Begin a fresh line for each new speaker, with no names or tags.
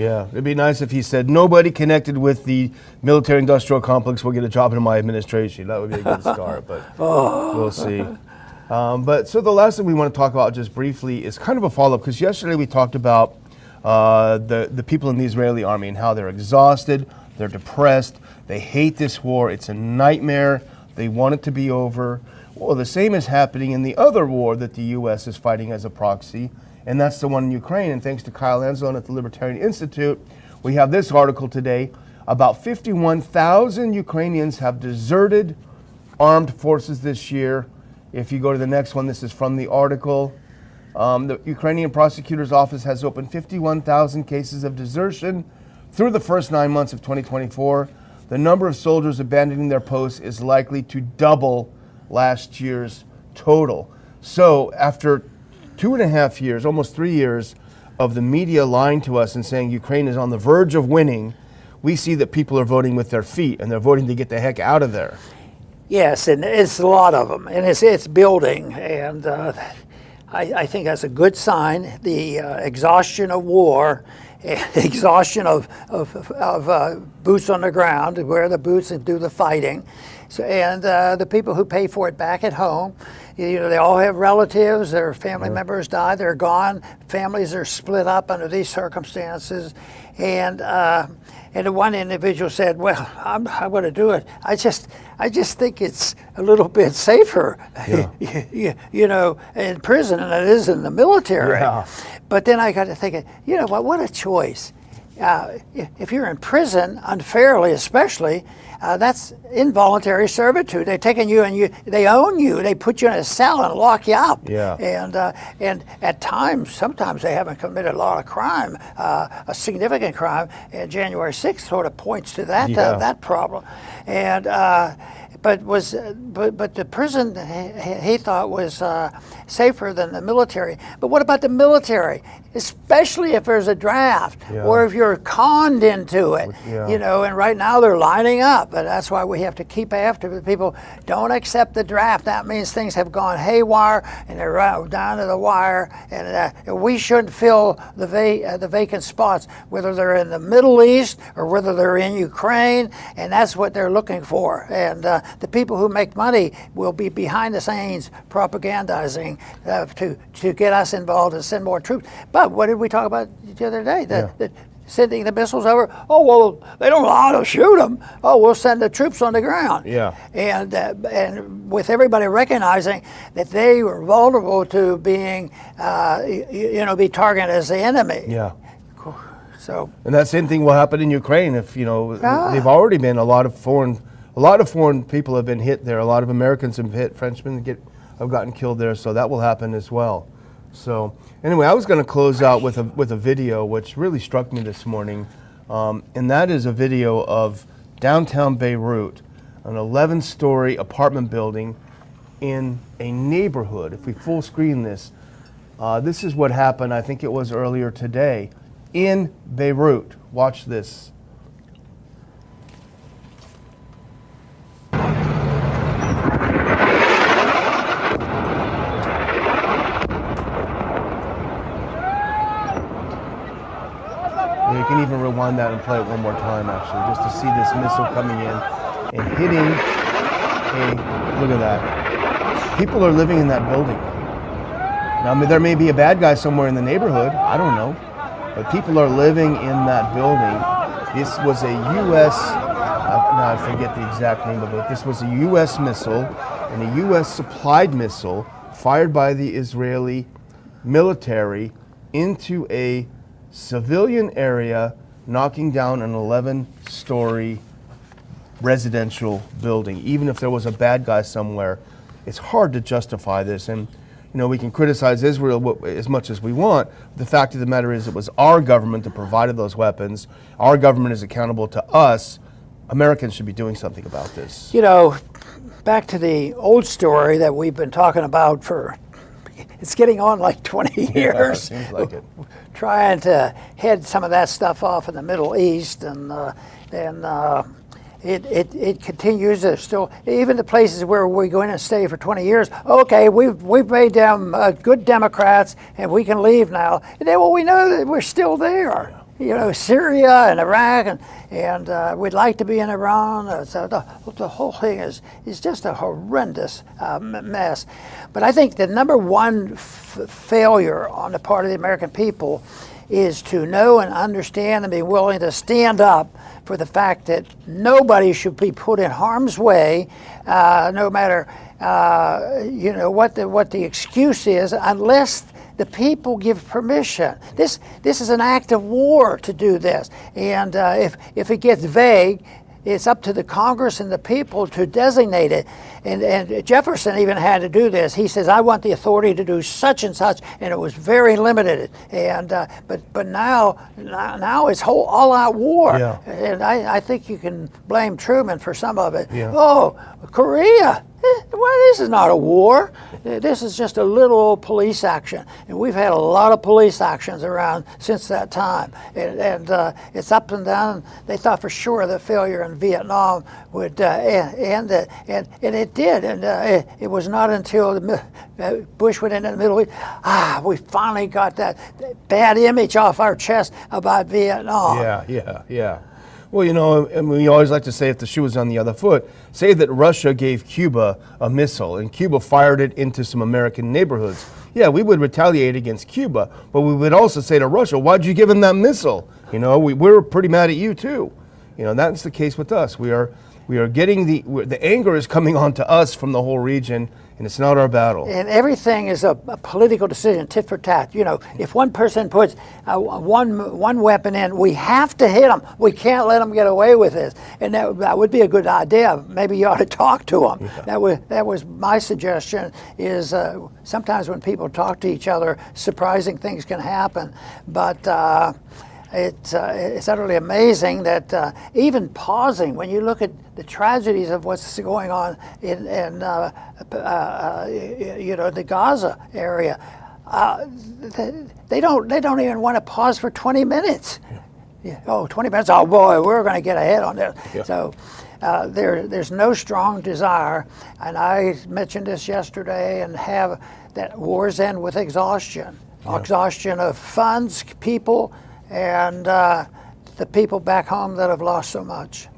Yeah, it'd be nice if he said, nobody connected with the military-industrial complex will get a job in my administration. That would be a good start, but we'll see. But so the last thing we want to talk about just briefly is kind of a follow-up, because yesterday we talked about the people in the Israeli army and how they're exhausted, they're depressed, they hate this war, it's a nightmare, they want it to be over. Well, the same is happening in the other war that the U.S. is fighting as a proxy, and that's the one in Ukraine. And thanks to Kyle Anzalone at the Libertarian Institute, we have this article today. About 51,000 Ukrainians have deserted armed forces this year. If you go to the next one, this is from the article. The Ukrainian prosecutor's office has opened 51,000 cases of desertion through the first 9 months of 2024. The number of soldiers abandoning their posts is likely to double last year's total. So after 2.5 years, almost 3 years of the media lying to us and saying Ukraine is on the verge of winning, we see that people are voting with their feet and they're voting to get the heck out of there. Yes,
and it's a lot of them, and it's building, and I think that's a good sign. The exhaustion of war, exhaustion of boots on the ground, wear the boots and do the fighting. So, and the people who pay for it back at home, you know, they all have relatives, their family members die, they're gone, families are split up under these circumstances. And one individual said, well, I'm going to do it. I just think it's a little bit safer, you know, in prison than it is in the military. Yeah. But then I got to thinking, you know what a choice. If you're in prison unfairly, especially, that's involuntary servitude. They're taking you and they own you. They put you in a cell and lock you up.
Yeah.
And at times, sometimes they haven't committed a lot of crime, a significant crime. And January 6th sort of points to that that problem. And but the prison he thought was safer than the military. But what about the military? Especially if there's a draft or if you're conned into it, you know. And right now they're lining up, and that's why we have to keep after the people. Don't accept the draft. That means things have gone haywire and they're down to the wire. And we shouldn't fill the vacant spots, whether they're in the Middle East or whether they're in Ukraine. And that's what they're looking for. And the people who make money will be behind the scenes propagandizing to get us involved and send more troops. But what did we talk about the other day? That sending the missiles over. Oh, well, they don't know how to shoot them. Oh, we'll send the troops on the ground.
Yeah.
And with everybody recognizing that they were vulnerable to being, be targeted as the enemy.
Yeah.
So.
And that same thing will happen in Ukraine. If they've already been a lot of foreign people have been hit there. A lot of Americans have hit. Frenchmen have gotten killed there. So that will happen as well. So anyway, I was going to close out with a video which really struck me this morning, and that is a video of downtown Beirut, an 11-story apartment building in a neighborhood. If we full screen this, this is what happened. I think it was earlier today in Beirut. Watch this. You can even rewind that and play it one more time, actually, just to see this missile coming in and hitting look at that. People are living in that building. Now, there may be a bad guy somewhere in the neighborhood, I don't know, but people are living in that building. This was a U.S., now I forget the exact name of it, this was a U.S. missile and a U.S. supplied missile fired by the Israeli military into a civilian area, knocking down an 11-story residential building. Even if there was a bad guy somewhere, it's hard to justify this. And we can criticize Israel as much as we want. The fact of the matter is it was our government that provided those weapons. Our government is accountable to us. Americans should be doing something about this.
Back to the old story that we've been talking about for, it's getting on like 20 years.
Seems like it.
Trying to head some of that stuff off in the Middle East, and it continues. There's still, even the places where we're going to stay for 20 years, okay, we've made them good Democrats and we can leave now. And then, well, we know that we're still there. Syria and Iraq, and we'd like to be in Iran. So the whole thing is just a horrendous mess. But I think the number one failure on the part of the American people is to know and understand and be willing to stand up for the fact that nobody should be put in harm's way, no matter what the excuse is, unless the people give permission. This is an act of war to do this, and if it gets vague, it's up to the Congress and the people to designate it. And Jefferson even had to do this. He says, I want the authority to do such and such, and it was very limited. And but now it's all out war.
Yeah.
And I think you can blame Truman for some of it.
Yeah.
Oh, Korea. Well, this is not a war. This is just a little police action, and we've had a lot of police actions around since that time. And it's up and down. They thought for sure the failure in Vietnam would end it, and it did. And it was not until Bush went into the Middle East, we finally got that bad image off our chest about Vietnam.
Yeah. Well, and we always like to say if the shoe was on the other foot, say that Russia gave Cuba a missile and Cuba fired it into some American neighborhoods. Yeah, we would retaliate against Cuba, but we would also say to Russia, why'd you give him that missile? We're pretty mad at you too. That's the case with us. We are getting the anger is coming onto us from the whole region, and it's not our battle.
And everything is a political decision, tit for tat. If one person puts one weapon in, we have to hit them. We can't let them get away with this. And that would be a good idea. Maybe you ought to talk to them. Yeah. That was my suggestion. Is sometimes when people talk to each other, surprising things can happen. But it's utterly amazing that even pausing, when you look at the tragedies of what's going on in the Gaza area, they don't even want to pause for 20 minutes. Yeah. Oh, 20 minutes! Oh boy, we're going to get ahead on this. Yeah. So there's no strong desire, and I mentioned this yesterday, and have that wars end with exhaustion, exhaustion of funds, people, and the people back home that have lost so much.